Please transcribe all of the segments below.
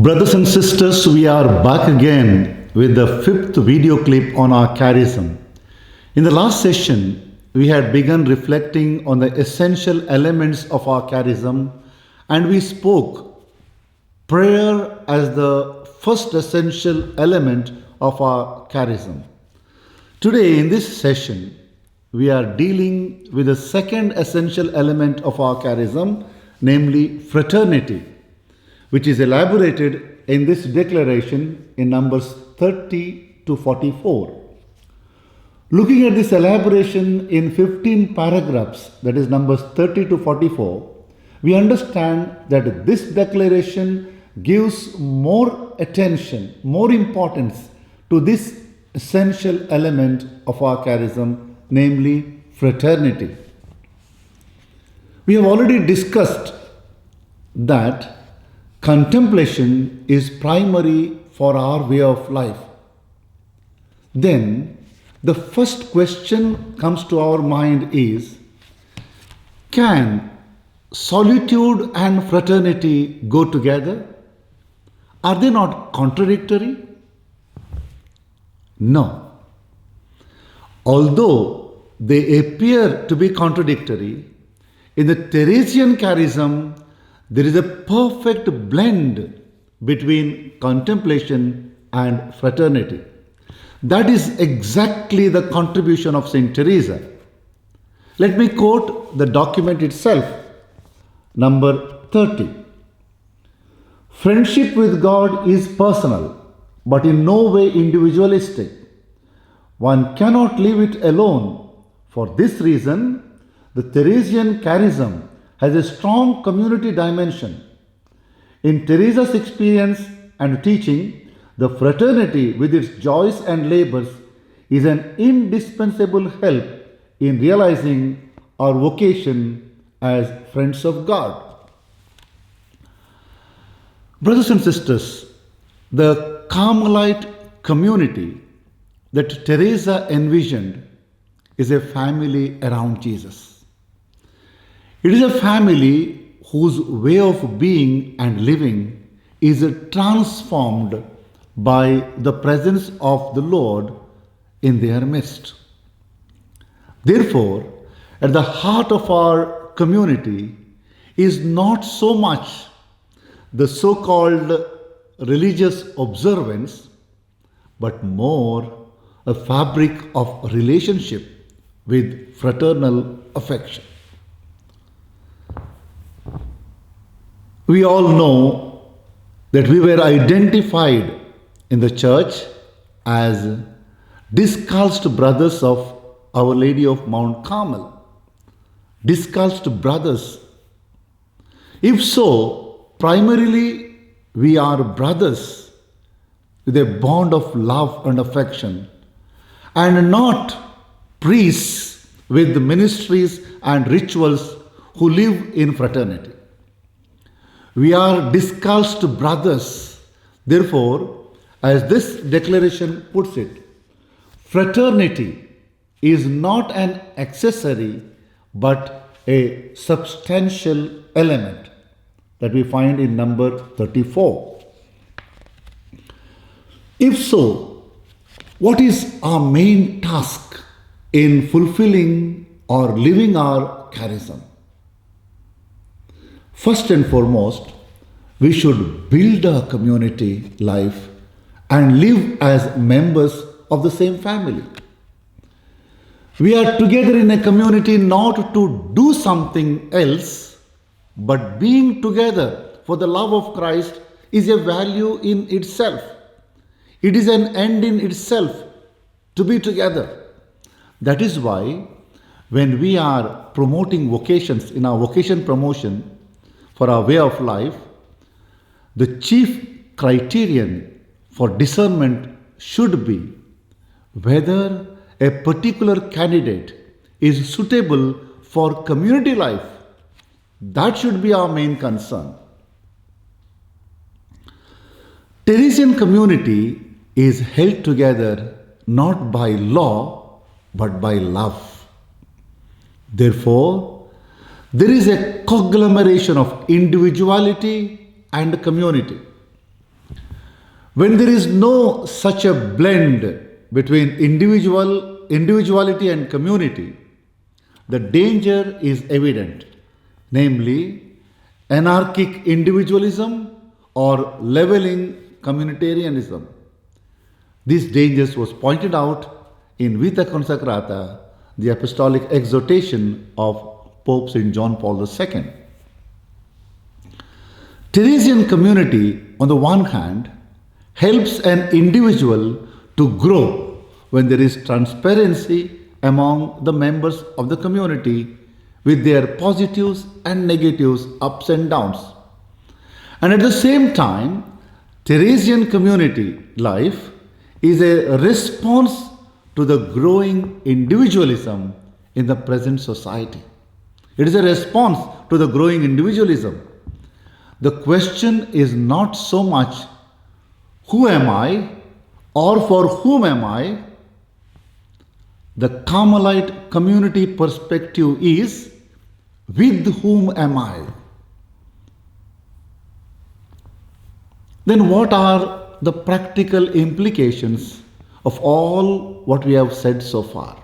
Brothers and sisters, we are back again with the fifth video clip on our charism. In the last session, we had begun reflecting on the essential elements of our charism, and we spoke prayer as the first essential element of our charism. Today, in this session, we are dealing with the second essential element of our charism, namely fraternity, which is elaborated in this declaration in Numbers 30 to 44. Looking at this elaboration in 15 paragraphs, that is Numbers 30 to 44, we understand that this declaration gives more attention, more importance to this essential element of our charism, namely fraternity. We have already discussed that contemplation is primary for our way of life. Then, the first question comes to our mind is, can solitude and fraternity go together? Are they not contradictory? No. Although they appear to be contradictory, in the Theresian charism, there is a perfect blend between contemplation and fraternity. That is exactly the contribution of Saint Teresa. Let me quote the document itself, number 30. Friendship with God is personal, but in no way individualistic. One cannot leave it alone. For this reason, the Theresian charism has a strong community dimension. In Teresa's experience and teaching, the fraternity with its joys and labors is an indispensable help in realizing our vocation as friends of God. Brothers and sisters, the Carmelite community that Teresa envisioned is a family around Jesus. It is a family whose way of being and living is transformed by the presence of the Lord in their midst. Therefore, at the heart of our community is not so much the so-called religious observance, but more a fabric of relationship with fraternal affection. We all know that we were identified in the church as discalced brothers of Our Lady of Mount Carmel. Discalced brothers. If so, primarily we are brothers with a bond of love and affection, and not priests with ministries and rituals who live in fraternity. We are discalced brothers. Therefore, as this declaration puts it, fraternity is not an accessory but a substantial element that we find in number 34. If so, what is our main task in fulfilling or living our charism? First and foremost, we should build our community life and live as members of the same family. We are together in a community not to do something else, but being together for the love of Christ is a value in itself. It is an end in itself to be together. That is why when we are promoting vocations in our vocation promotion for our way of life, the chief criterion for discernment should be whether a particular candidate is suitable for community life. That should be our main concern. Teresian community is held together not by law but by love. Therefore, there is a conglomeration of individuality and community. When there is no such a blend between individuality and community, the danger is evident, namely anarchic individualism or leveling communitarianism. These dangers was pointed out in Vita Consacrata, the apostolic exhortation of Pope St. John Paul II. Theresian community, on the one hand, helps an individual to grow when there is transparency among the members of the community with their positives and negatives, ups and downs. And at the same time, Theresian community life is a response to the growing individualism in the present society. It is a response to the growing individualism. The question is not so much who am I or for whom am I? The Carmelite community perspective is with whom am I? Then what are the practical implications of all what we have said so far?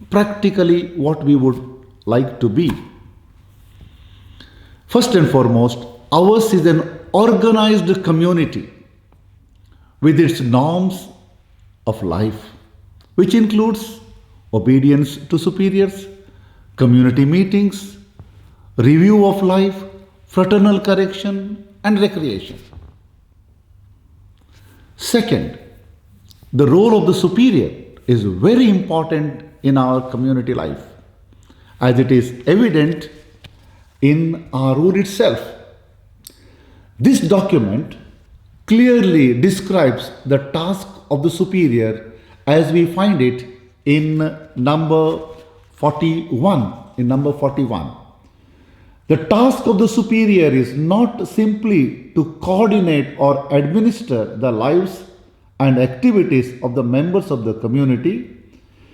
Practically what we would like to be. First and foremost, ours is an organized community with its norms of life, which includes obedience to superiors, community meetings, review of life, fraternal correction, and recreation. Second, the role of the superior is very important in our community life, as it is evident in our rule itself. This document clearly describes the task of the superior as we find it in number 41. The task of the superior is not simply to coordinate or administer the lives and activities of the members of the community.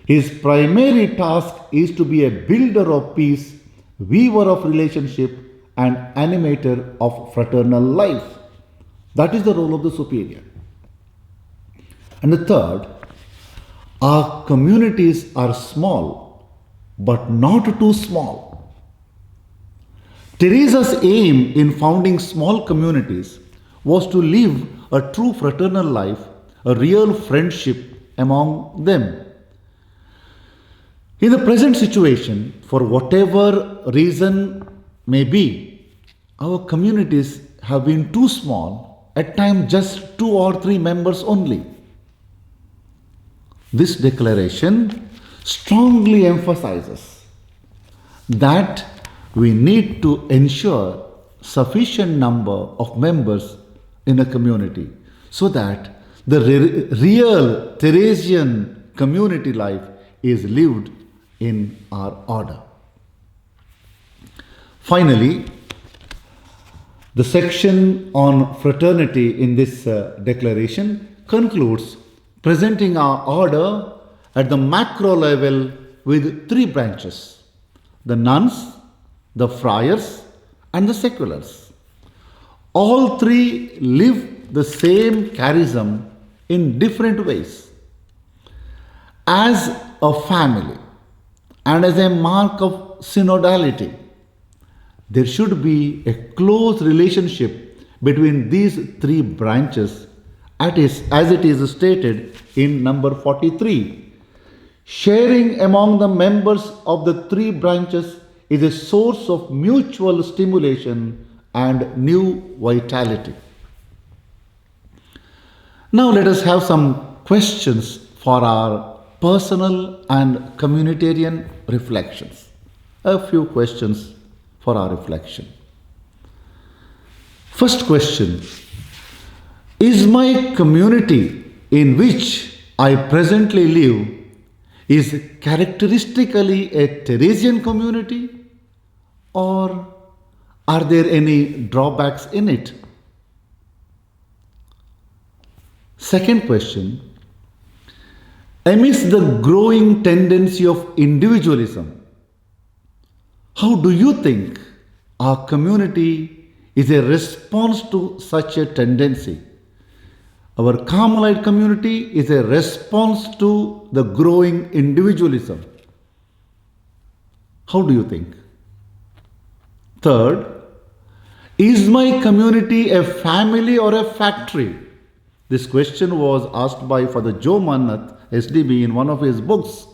His primary task is to be a builder of peace, weaver of relationship, and animator of fraternal life. That is the role of the superior. And the third, our communities are small, but not too small. Teresa's aim in founding small communities was to live a true fraternal life, a real friendship among them. In the present situation, for whatever reason may be, our communities have been too small, at times just 2 or 3 members only. This declaration strongly emphasizes that we need to ensure sufficient number of members in a community so that the real Theresian community life is lived in our order. Finally, the section on fraternity in this declaration concludes presenting our order at the macro level with 3 branches: the nuns, the friars, and the seculars. All 3 live the same charism in different ways. As a family and as a mark of synodality, there should be a close relationship between these 3 branches as it is stated in number 43. Sharing among the members of the 3 branches is a source of mutual stimulation and new vitality. Now let us have some questions for our personal and communitarian reflections. A few questions for our reflection. First question: is my community in which I presently live is characteristically a Theresian community, or are there any drawbacks in it? Second question: amidst the growing tendency of individualism, how do you think our community is a response to such a tendency? Our Carmelite community is a response to the growing individualism. How do you think? Third, is my community a family or a factory? This question was asked by Father Joe Mannath, SDB, in one of his books,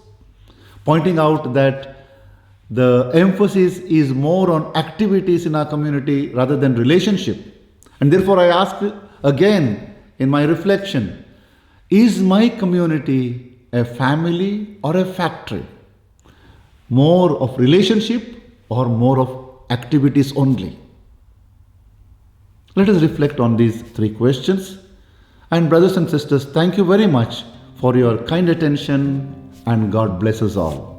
pointing out that the emphasis is more on activities in our community rather than relationship. And therefore I ask again in my reflection, is my community a family or a factory? More of relationship or more of activities only? Let us reflect on these three questions. And brothers and sisters, thank you very much for your kind attention, and God bless us all.